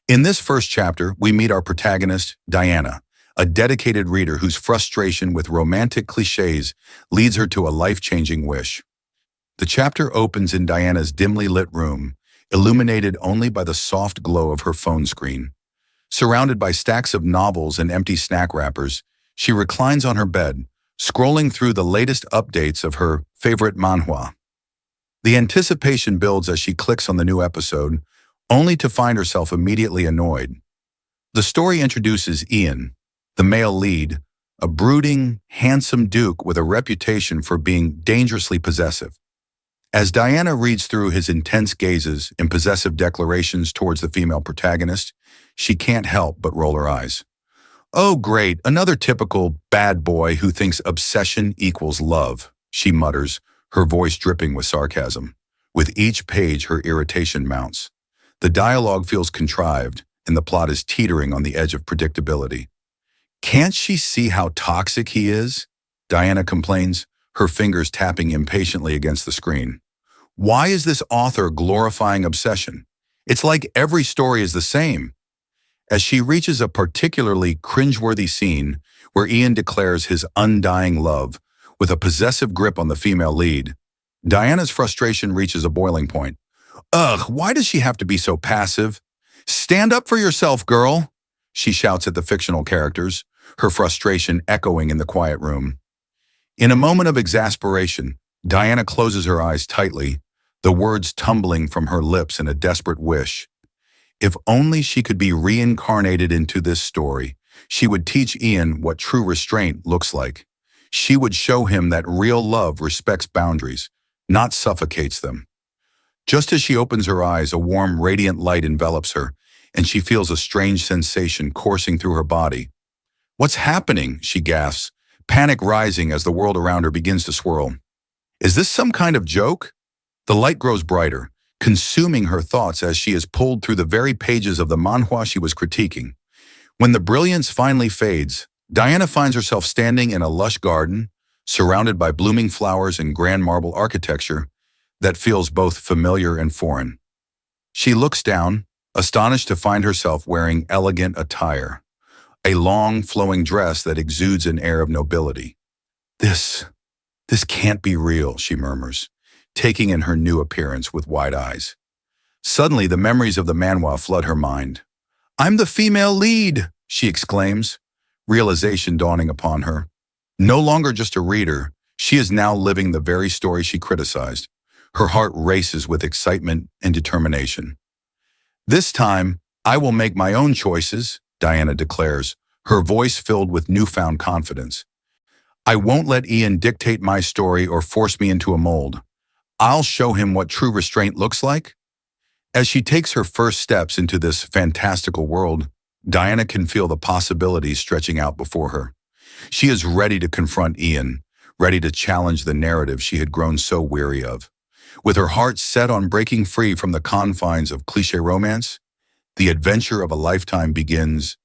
In this first chapter, we meet our protagonist, Diana, a dedicated reader whose frustration with romantic cliches leads her to a life-changing wish. The chapter opens in Diana's dimly lit room, illuminated only by the soft glow of her phone screen. Surrounded by stacks of novels and empty snack wrappers, she reclines on her bed, scrolling through the latest updates of her favorite manhwa. The anticipation builds as she clicks on the new episode, only to find herself immediately annoyed. The story introduces Ian, the male lead, a brooding, handsome duke with a reputation for being dangerously possessive. As Diana reads through his intense gazes and possessive declarations towards the female protagonist, she can't help but roll her eyes. "Oh great, another typical bad boy who thinks obsession equals love," she mutters, her voice dripping with sarcasm. With each page, her irritation mounts. The dialogue feels contrived, and the plot is teetering on the edge of predictability. "Can't she see how toxic he is?" Diana complains, her fingers tapping impatiently against the screen. "Why is this author glorifying obsession? It's like every story is the same." As she reaches a particularly cringeworthy scene where Ian declares his undying love with a possessive grip on the female lead, Diana's frustration reaches a boiling point. "Ugh, why does she have to be so passive? Stand up for yourself, girl!" she shouts at the fictional characters, her frustration echoing in the quiet room. In a moment of exasperation, Diana closes her eyes tightly, the words tumbling from her lips in a desperate wish. If only she could be reincarnated into this story, she would teach Ian what true restraint looks like. She would show him that real love respects boundaries, not suffocates them. Just as she opens her eyes, a warm, radiant light envelops her, and she feels a strange sensation coursing through her body. "What's happening?" she gasps, panic rising as the world around her begins to swirl. "Is this some kind of joke?" The light grows brighter, consuming her thoughts as she is pulled through the very pages of the manhwa she was critiquing. When the brilliance finally fades, Diana finds herself standing in a lush garden, surrounded by blooming flowers and grand marble architecture that feels both familiar and foreign. She looks down, astonished to find herself wearing elegant attire, a long, flowing dress that exudes an air of nobility. This can't be real," she murmurs, taking in her new appearance with wide eyes. Suddenly, the memories of the manhwa flood her mind. "I'm the female lead!" she exclaims, realization dawning upon her. No longer just a reader, she is now living the very story she criticized. Her heart races with excitement and determination. "This time, I will make my own choices," Diana declares, her voice filled with newfound confidence. "I won't let Ian dictate my story or force me into a mold. I'll show him what true restraint looks like." As she takes her first steps into this fantastical world, Diana can feel the possibilities stretching out before her. She is ready to confront Ian, ready to challenge the narrative she had grown so weary of. With her heart set on breaking free from the confines of cliché romance, the adventure of a lifetime begins